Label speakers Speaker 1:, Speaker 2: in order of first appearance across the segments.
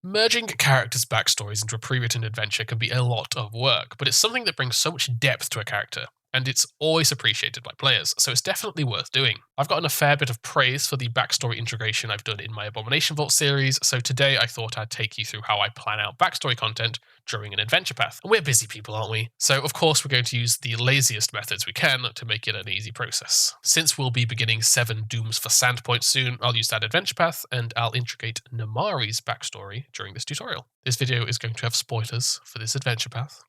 Speaker 1: Merging characters' backstories into a pre-written adventure can be a lot of work, but it's something that brings so much depth to a character, and it's always appreciated by players, so it's definitely worth doing. I've gotten a fair bit of praise for the backstory integration I've done in my Abomination Vault series, so today I thought I'd take you through how I plan out backstory content during an adventure path. And we're busy people, aren't we? So of course we're going to use the laziest methods we can to make it an easy process. Since we'll be beginning 7 Dooms for Sandpoint soon, I'll use that adventure path, and I'll integrate Namari's backstory during this tutorial. This video is going to have spoilers for this adventure path,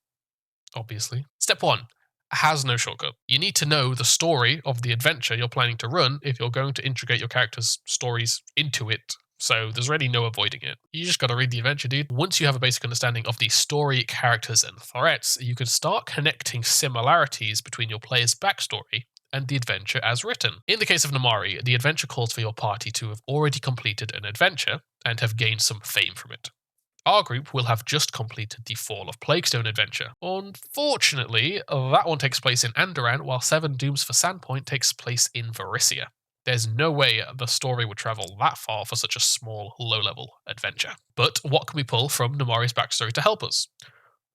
Speaker 1: obviously. Step 1. Has no shortcut. You need to know the story of the adventure you're planning to run if you're going to integrate your character's stories into it. So there's really no avoiding it. You just gotta read the adventure, dude. Once you have a basic understanding of the story, characters, and threats, you can start connecting similarities between your player's backstory and the adventure as written. In the case of Namari, the adventure calls for your party to have already completed an adventure and have gained some fame from it. Our group will have just completed the Fall of Plaguestone adventure. Unfortunately, that one takes place in Andoran, while 7 Dooms for Sandpoint takes place in Varisia. There's no way the story would travel that far for such a small, low-level adventure. But what can we pull from Namari's backstory to help us?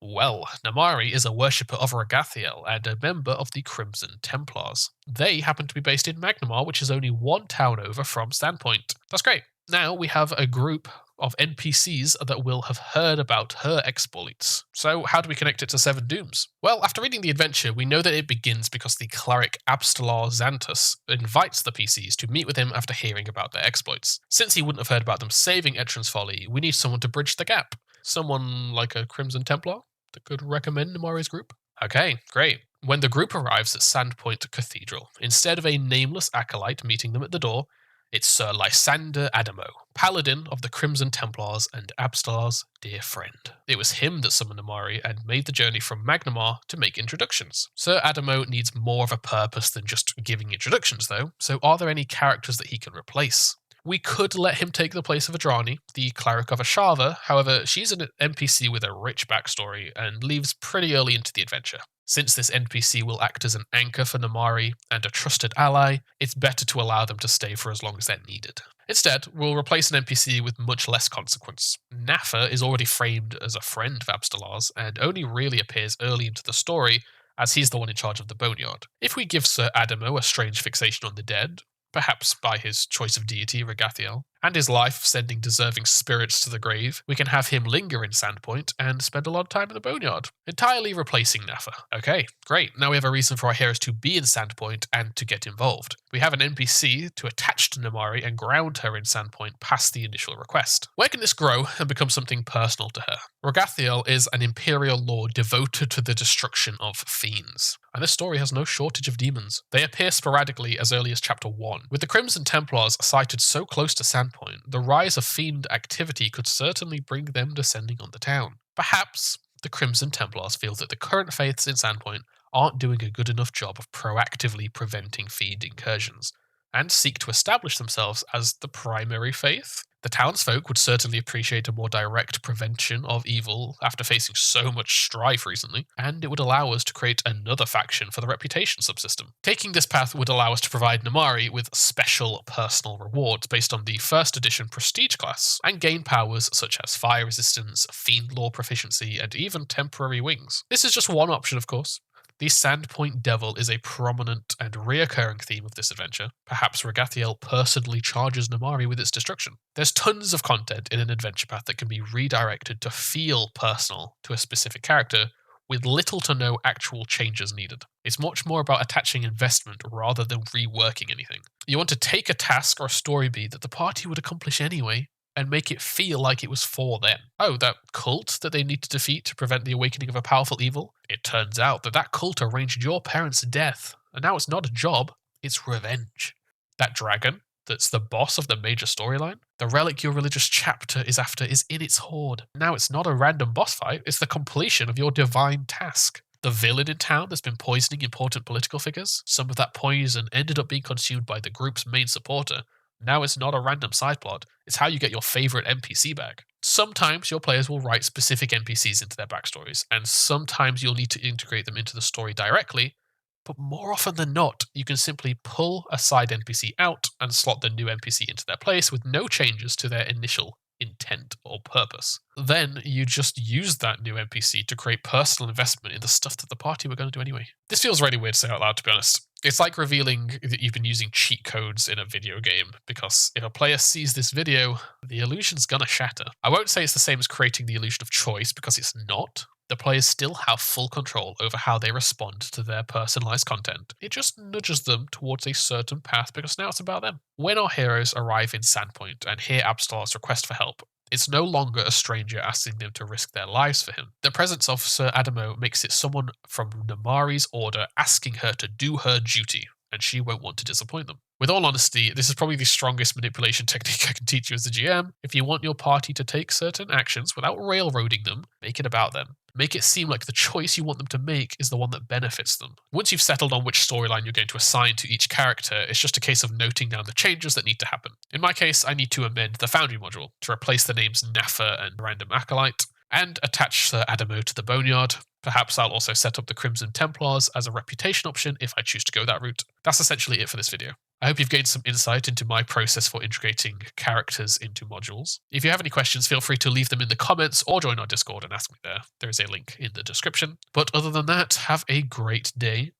Speaker 1: Well, Namari is a worshipper of Rathel and a member of the Crimson Templars. They happen to be based in Magnamar, which is only 1 town over from Sandpoint. That's great. Now we have a group of NPCs that will have heard about her exploits. So how do we connect it to 7 Dooms? Well, after reading the adventure, we know that it begins because the cleric Abstalar Xantus invites the PCs to meet with him after hearing about their exploits. Since he wouldn't have heard about them saving Etran's Folly, we need someone to bridge the gap. Someone like a Crimson Templar that could recommend Namari's group? Okay, great. When the group arrives at Sandpoint Cathedral, instead of a nameless acolyte meeting them at the door, it's Sir Lysander Adamo, paladin of the Crimson Templars and Abstalar's dear friend. It was him that summoned Namari and made the journey from Magnamar to make introductions. Sir Adamo needs more of a purpose than just giving introductions though, so are there any characters that he can replace? We could let him take the place of Adani, the cleric of Ashava, however, she's an NPC with a rich backstory and leaves pretty early into the adventure. Since this NPC will act as an anchor for Namari and a trusted ally, it's better to allow them to stay for as long as they're needed. Instead, we'll replace an NPC with much less consequence. NAFA is already framed as a friend of Abstalar's and only really appears early into the story as he's the one in charge of the Boneyard. If we give Sir Adamo a strange fixation on the dead, perhaps by his choice of deity, Rathel, and his life sending deserving spirits to the grave, we can have him linger in Sandpoint and spend a lot of time in the Boneyard, entirely replacing NAFA. Okay, great. Now we have a reason for our heroes to be in Sandpoint and to get involved. We have an NPC to attach to Namari and ground her in Sandpoint past the initial request. Where can this grow and become something personal to her? Rathel is an imperial lord devoted to the destruction of fiends, and this story has no shortage of demons. They appear sporadically as early as chapter 1. With the Crimson Templars sighted so close to Sandpoint, the rise of fiend activity could certainly bring them descending on the town. Perhaps the Crimson Templars feel that the current faiths in Sandpoint aren't doing a good enough job of proactively preventing fiend incursions, and seek to establish themselves as the primary faith. The townsfolk would certainly appreciate a more direct prevention of evil after facing so much strife recently, and it would allow us to create another faction for the reputation subsystem. Taking this path would allow us to provide Namari with special personal rewards based on the 1st edition prestige class, and gain powers such as fire resistance, fiend lore proficiency, and even temporary wings. This is just one option, of course. The Sandpoint Devil is a prominent and reoccurring theme of this adventure. Perhaps Rathel personally charges Namari with its destruction. There's tons of content in an adventure path that can be redirected to feel personal to a specific character with little to no actual changes needed. It's much more about attaching investment rather than reworking anything. You want to take a task or a story beat that the party would accomplish anyway, and make it feel like it was for them. Oh, that cult that they need to defeat to prevent the awakening of a powerful evil? It turns out that that cult arranged your parents' death, and now it's not a job, it's revenge. That dragon that's the boss of the major storyline, the relic your religious chapter is after is in its Horde. Now it's not a random boss fight, it's the completion of your divine task. The villain in town that's been poisoning important political figures, some of that poison ended up being consumed by the group's main supporter. Now it's not a random side plot, it's how you get your favourite NPC back. Sometimes your players will write specific NPCs into their backstories, and sometimes you'll need to integrate them into the story directly, but more often than not, you can simply pull a side NPC out and slot the new NPC into their place with no changes to their initial intent or purpose. Then you just use that new NPC to create personal investment in the stuff that the party were going to do anyway. This feels really weird to say out loud, to be honest. It's like revealing that you've been using cheat codes in a video game, because if a player sees this video, the illusion's gonna shatter. I won't say it's the same as creating the illusion of choice, because it's not. The players still have full control over how they respond to their personalized content. It just nudges them towards a certain path because now it's about them. When our heroes arrive in Sandpoint and hear Abstar's request for help, it's no longer a stranger asking them to risk their lives for him. The presence of Sir Adamo makes it someone from Namari's order asking her to do her duty, and she won't want to disappoint them. With all honesty, this is probably the strongest manipulation technique I can teach you as a GM. If you want your party to take certain actions without railroading them, make it about them. Make it seem like the choice you want them to make is the one that benefits them. Once you've settled on which storyline you're going to assign to each character, it's just a case of noting down the changes that need to happen. In my case, I need to amend the Foundry module to replace the names NAFA and Random Acolyte, and attach Sir Adamo to the Boneyard. Perhaps I'll also set up the Crimson Templars as a reputation option if I choose to go that route. That's essentially it for this video. I hope you've gained some insight into my process for integrating characters into modules. If you have any questions, feel free to leave them in the comments or join our Discord and ask me there. There is a link in the description. But other than that, have a great day.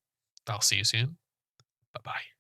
Speaker 1: I'll see you soon. Bye-bye.